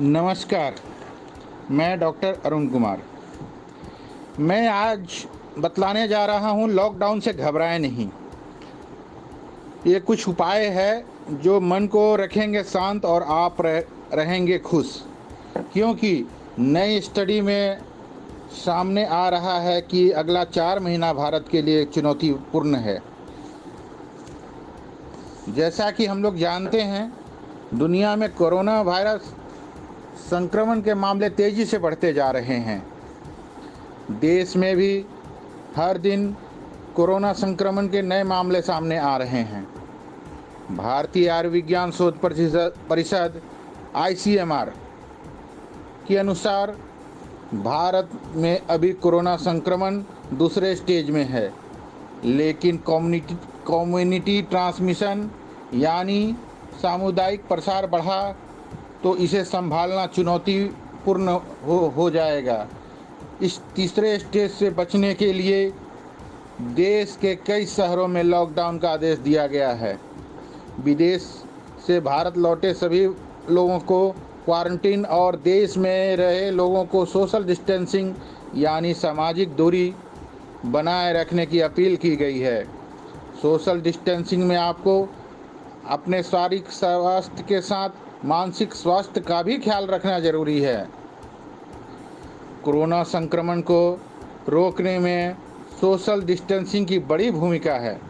नमस्कार। मैं डॉक्टर अरुण कुमार। मैं आज बतलाने जा रहा हूँ, लॉकडाउन से घबराएं नहीं। ये कुछ उपाय है जो मन को रखेंगे शांत और आप रहेंगे खुश। क्योंकि नई स्टडी में सामने आ रहा है कि अगला 4 महीना भारत के लिए चुनौतीपूर्ण है। जैसा कि हम लोग जानते हैं, दुनिया में कोरोना वायरस संक्रमण के मामले तेज़ी से बढ़ते जा रहे हैं। देश में भी हर दिन कोरोना संक्रमण के नए मामले सामने आ रहे हैं। भारतीय आयुर्विज्ञान शोध परिषद ICMR के अनुसार भारत में अभी कोरोना संक्रमण दूसरे स्टेज में है, लेकिन कम्युनिटी ट्रांसमिशन यानी सामुदायिक प्रसार बढ़ा तो इसे संभालना चुनौतीपूर्ण हो जाएगा। इस तीसरे स्टेज से बचने के लिए देश के कई शहरों में लॉकडाउन का आदेश दिया गया है। विदेश से भारत लौटे सभी लोगों को क्वारंटीन और देश में रहे लोगों को सोशल डिस्टेंसिंग यानी सामाजिक दूरी बनाए रखने की अपील की गई है। सोशल डिस्टेंसिंग में आपको अपने शारीरिक स्वास्थ्य के साथ मानसिक स्वास्थ्य का भी ख्याल रखना जरूरी है। कोरोना संक्रमण को रोकने में सोशल डिस्टेंसिंग की बड़ी भूमिका है।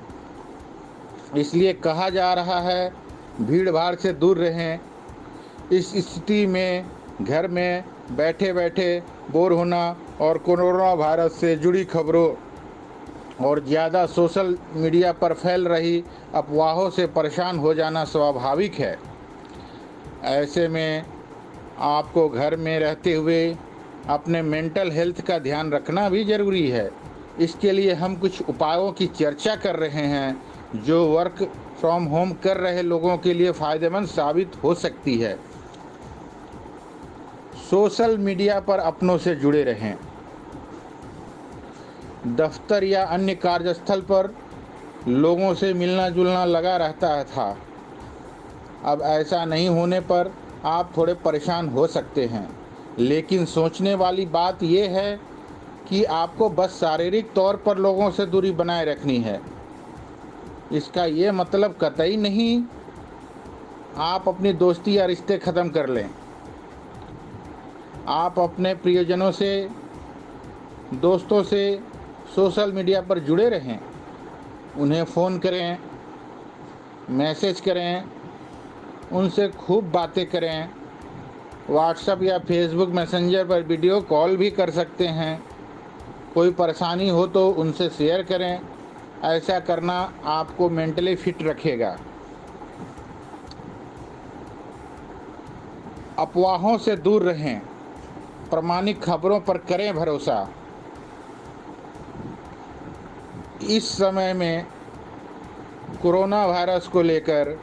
इसलिए कहा जा रहा है, भीड़ भाड़ से दूर रहें। इस स्थिति में घर में बैठे बैठे बोर होना और कोरोना वायरस से जुड़ी खबरों और ज़्यादा सोशल मीडिया पर फैल रही अफवाहों से परेशान हो जाना स्वाभाविक है। ऐसे में आपको घर में रहते हुए अपने मेंटल हेल्थ का ध्यान रखना भी ज़रूरी है। इसके लिए हम कुछ उपायों की चर्चा कर रहे हैं जो वर्क फ्रॉम होम कर रहे लोगों के लिए फ़ायदेमंद साबित हो सकती है। सोशल मीडिया पर अपनों से जुड़े रहें। दफ्तर या अन्य कार्यस्थल पर लोगों से मिलना जुलना लगा रहता था। अब ऐसा नहीं होने पर आप थोड़े परेशान हो सकते हैं, लेकिन सोचने वाली बात यह है कि आपको बस शारीरिक तौर पर लोगों से दूरी बनाए रखनी है। इसका ये मतलब कतई नहीं आप अपनी दोस्ती या रिश्ते ख़त्म कर लें। आप अपने प्रियजनों से, दोस्तों से सोशल मीडिया पर जुड़े रहें। उन्हें फ़ोन करें, मैसेज करें, उनसे खूब बातें करें। व्हाट्सएप या फेसबुक मैसेंजर पर वीडियो कॉल भी कर सकते हैं। कोई परेशानी हो तो उनसे शेयर करें। ऐसा करना आपको मेंटली फिट रखेगा। अफवाहों से दूर रहें। प्रामाणिक खबरों पर करें भरोसा। इस समय में कोरोना वायरस को लेकर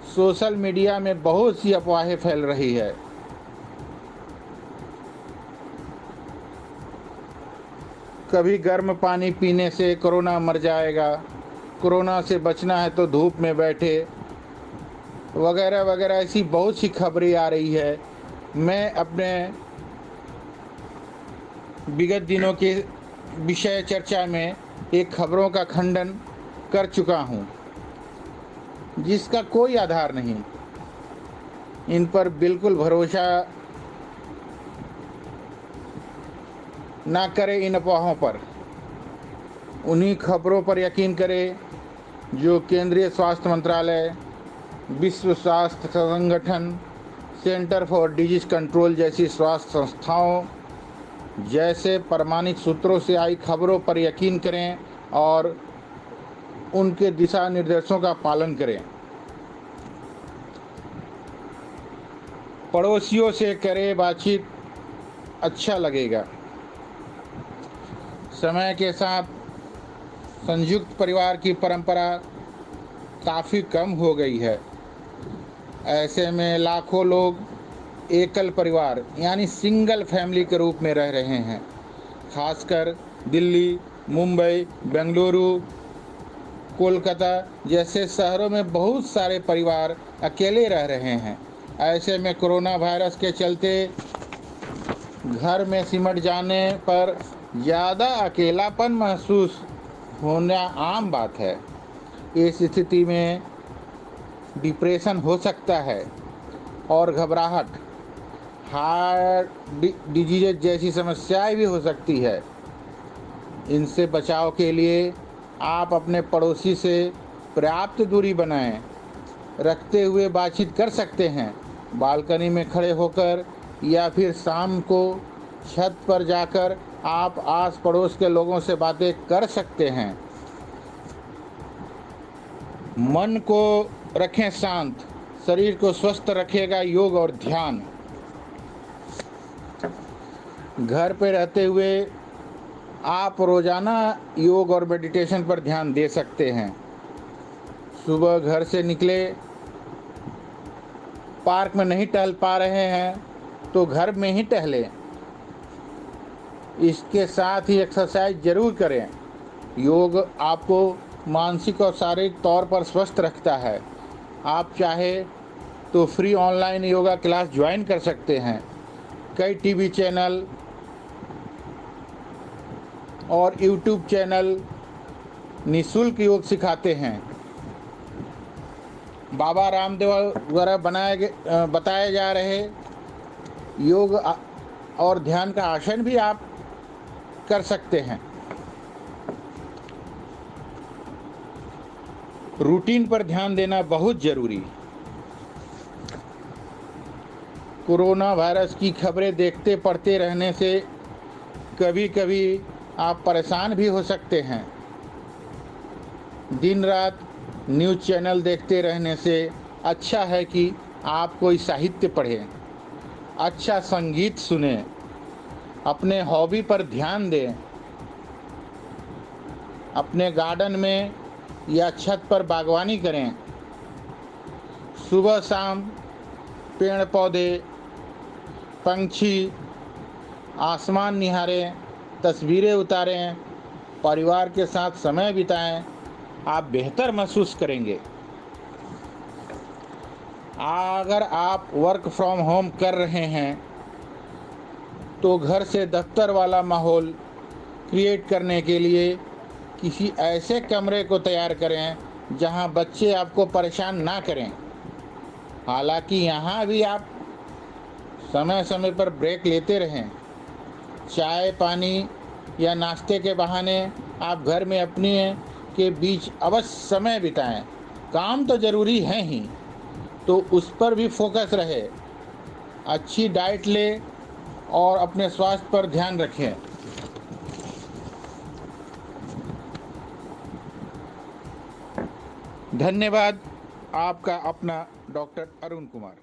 सोशल मीडिया में बहुत सी अफवाहें फैल रही है। कभी गर्म पानी पीने से कोरोना मर जाएगा, कोरोना से बचना है तो धूप में बैठे, वगैरह वगैरह ऐसी बहुत सी खबरें आ रही है। मैं अपने विगत दिनों के विषय चर्चा में एक खबरों का खंडन कर चुका हूँ जिसका कोई आधार नहीं। इन पर बिल्कुल भरोसा ना करें। इन अफवाहों पर, उन्हीं खबरों पर यकीन करें जो केंद्रीय स्वास्थ्य मंत्रालय, विश्व स्वास्थ्य संगठन, सेंटर फॉर डिजीज कंट्रोल जैसी स्वास्थ्य संस्थाओं जैसे प्रमाणित सूत्रों से आई खबरों पर यकीन करें और उनके दिशा निर्देशों का पालन करें। पड़ोसियों से करें बातचीत, अच्छा लगेगा। समय के साथ संयुक्त परिवार की परंपरा काफ़ी कम हो गई है। ऐसे में लाखों लोग एकल परिवार यानी सिंगल फैमिली के रूप में रह रहे हैं। खासकर दिल्ली, मुंबई, बेंगलुरु, कोलकाता जैसे शहरों में बहुत सारे परिवार अकेले रह रहे हैं। ऐसे में कोरोना वायरस के चलते घर में सिमट जाने पर ज़्यादा अकेलापन महसूस होना आम बात है। इस स्थिति में डिप्रेशन हो सकता है और घबराहट, हार्ट डिजीज जैसी समस्याएं भी हो सकती है। इनसे बचाव के लिए आप अपने पड़ोसी से पर्याप्त दूरी बनाएं रखते हुए बातचीत कर सकते हैं। बालकनी में खड़े होकर या फिर शाम को छत पर जाकर आप आस पड़ोस के लोगों से बातें कर सकते हैं। मन को रखें शांत, शरीर को स्वस्थ रखेगा योग और ध्यान। घर पे रहते हुए आप रोज़ाना योग और मेडिटेशन पर ध्यान दे सकते हैं। सुबह घर से निकले, पार्क में नहीं टहल पा रहे हैं तो घर में ही टहलें। इसके साथ ही एक्सरसाइज ज़रूर करें। योग आपको मानसिक और शारीरिक तौर पर स्वस्थ रखता है। आप चाहे तो free online yoga class join कर सकते हैं। कई टीवी चैनल और यूट्यूब चैनल निःशुल्क योग सिखाते हैं। बाबा रामदेव द्वारा बताए जा रहे योग और ध्यान का आसन भी आप कर सकते हैं। रूटीन पर ध्यान देना बहुत ज़रूरी। कोरोना वायरस की खबरें देखते पढ़ते रहने से कभी कभी आप परेशान भी हो सकते हैं। दिन रात न्यूज़ चैनल देखते रहने से अच्छा है कि आप कोई साहित्य पढ़ें, अच्छा संगीत सुनें, अपने हॉबी पर ध्यान दें, अपने गार्डन में या छत पर बागवानी करें। सुबह शाम पेड़ पौधे, पंछी, आसमान निहारें, तस्वीरें उतारें, परिवार के साथ समय बिताएं, आप बेहतर महसूस करेंगे। अगर आप वर्क फ्रॉम होम कर रहे हैं तो घर से दफ्तर वाला माहौल क्रिएट करने के लिए किसी ऐसे कमरे को तैयार करें जहां बच्चे आपको परेशान ना करें। हालांकि यहाँ भी आप समय समय पर ब्रेक लेते रहें। चाय पानी या नाश्ते के बहाने आप घर में अपने के बीच अवश्य समय बिताएं। काम तो ज़रूरी है ही, तो उस पर भी फोकस रहे। अच्छी डाइट लें और अपने स्वास्थ्य पर ध्यान रखें। धन्यवाद। आपका अपना डॉक्टर अरुण कुमार।